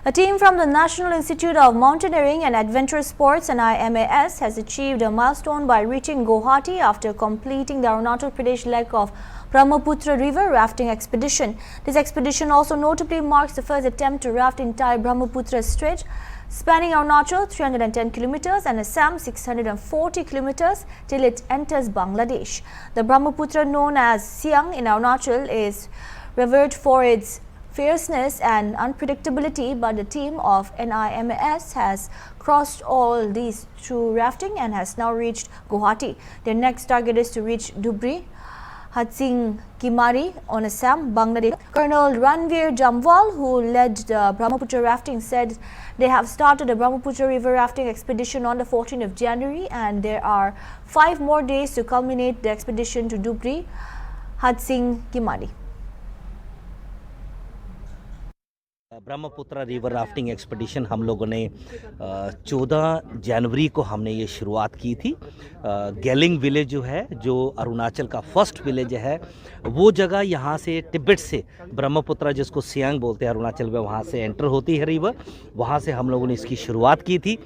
A team from the National Institute of Mountaineering and Adventure Sports (NIMAS) has achieved a milestone by reaching Guwahati after completing the Arunachal Pradesh leg of Brahmaputra River rafting expedition. This expedition also notably marks the first attempt to raft entire Brahmaputra stretch, spanning Arunachal 310 kilometers and Assam 640 kilometers till it enters Bangladesh. The Brahmaputra, known as Siang in Arunachal, is revered for its fierceness and unpredictability, but the team of NIMAS has crossed all these through rafting and has now reached Guwahati. Their next target is to reach Dhubri, Hatsing Kimari on Assam, Bangladesh. Colonel Ranveer Jamwal, who led the Brahmaputra rafting, said they have started a Brahmaputra river rafting expedition on the 14th of January and there are 5 more days to culminate the expedition to Dhubri, Hatsing Kimari. Brahmaputra river rafting expedition हम लोगों ने 14 जनवरी को हमने ये शुरुआत की थी। Geling village जो है, जो अरुणाचल का फर्स्ट विलेज है, वो जगह यहाँ से तिब्बत से ब्रह्मपुत्र, जिसको सियांग बोलते हैं अरुणाचल में, वहाँ से एंटर होती है रिवर। वहाँ से हम लोगों ने इसकी शुरुआत की थी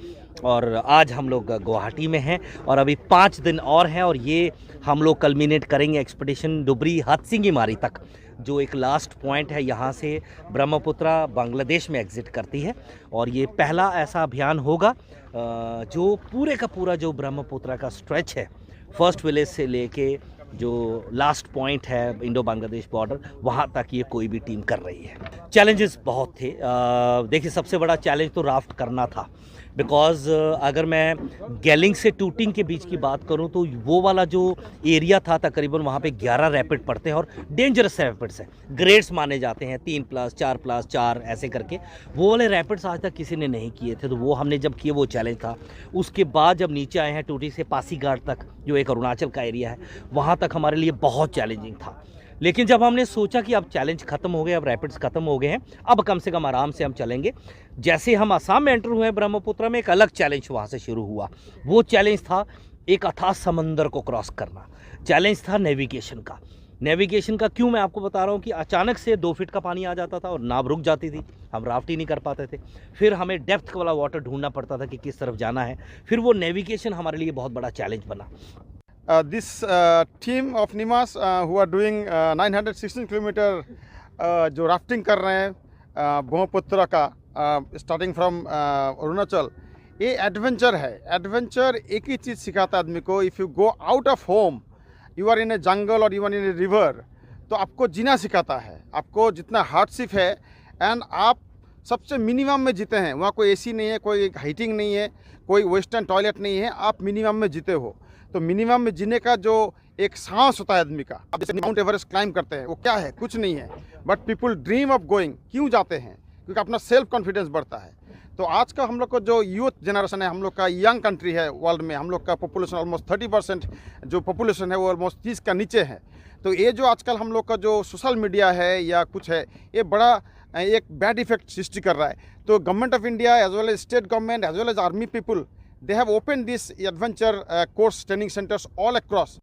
और आज हम लोग गुवाहाटी में हैं और अभी 5 दिन और हैं और ये हम लोग कल्मिनेट करेंगे एक्सपीडिशन डुबरी हात्सिंगीमारी तक, जो एक लास्ट पॉइंट है। यहाँ से ब्रह्मपुत्र बांग्लादेश में एग्ज़िट करती है और ये पहला ऐसा अभियान होगा जो पूरे का पूरा जो ब्रह्मपुत्र का स्ट्रेच है, फर्स्ट विलेज से लेके जो लास्ट पॉइंट है इंडो बांग्लादेश बॉर्डर, वहाँ तक ये कोई भी टीम कर रही है। चैलेंजेस बहुत थे। देखिए, सबसे बड़ा चैलेंज तो राफ्ट करना था, बिकॉज़ अगर मैं गेलिंग से टूटिंग के बीच की बात करूं तो वो वाला जो एरिया था, तकरीबन वहाँ पे 11 रैपिड पड़ते हैं और डेंजरस रैपिड्स हैं, ग्रेड्स माने जाते हैं 3+, 4+4 ऐसे करके। वो वाले रैपिड्स आज तक किसी ने नहीं किए थे, तो वो हमने जब किए वो चैलेंज था। उसके बाद जब नीचे आए हैं टूटी से पासीघाट तक, जो एक अरुणाचल का एरिया है, वहाँ तक हमारे लिए बहुत चैलेंजिंग था। लेकिन जब हमने सोचा कि अब चैलेंज ख़त्म हो गए, अब रैपिड्स ख़त्म हो गए हैं, अब कम से कम आराम से हम चलेंगे। जैसे हम असम में एंटर हुए ब्रह्मपुत्र में, एक अलग चैलेंज वहाँ से शुरू हुआ। वो चैलेंज था एक अथाह समंदर को क्रॉस करना। चैलेंज था नेविगेशन का। नेविगेशन का क्यों मैं आपको बता रहा हूँ कि अचानक से 2 फीट का पानी आ जाता था और नाव रुक जाती थी, हम राफ्ट ही नहीं कर पाते थे। फिर हमें डेप्थ वाला वाटर ढूंढना पड़ता था कि किस तरफ जाना है। फिर वो नेविगेशन हमारे लिए बहुत बड़ा चैलेंज बना। This team of NIMAS who are doing 916 kilometre जो राफ्टिंग कर रहे हैं ब्रह्मपुत्र का, स्टार्टिंग फ्रॉम अरुणाचल, ये एडवेंचर है। एडवेंचर एक ही चीज़ सिखाता है आदमी को, if you go out of home, you are in a jungle और you are in a river, तो आपको जीना सिखाता है। आपको जितना हार्डशिप है एंड आप सबसे मिनिमम में जीते हैं। वहाँ कोई एसी नहीं है, कोई हाइटिंग नहीं है, कोई वेस्टर्न टॉयलेट नहीं है, आप मिनिमम में जीते हो। तो मिनिमम में जीने का जो एक सांस होता है आदमी का, अब जैसे माउंट एवरेस्ट क्लाइम करते हैं, वो क्या है? कुछ नहीं है, but people dream of going. क्यों जाते हैं? क्योंकि अपना सेल्फ कॉन्फिडेंस बढ़ता है। तो आज का हम लोग का जो यूथ जनरेशन है, हम लोग का यंग कंट्री है वर्ल्ड में, हम लोग का पॉपुलेशन ऑलमोस्ट 30% जो पॉपुलेशन है वो ऑलमोस्ट 30 का नीचे है। तो ये जो आजकल हम लोग का जो सोशल मीडिया है या कुछ है, ये बड़ा एक बैड इफेक्ट सृष्टि कर रहा है। तो government of India as well as state government as well as army people, they have opened this adventure course training centers all across.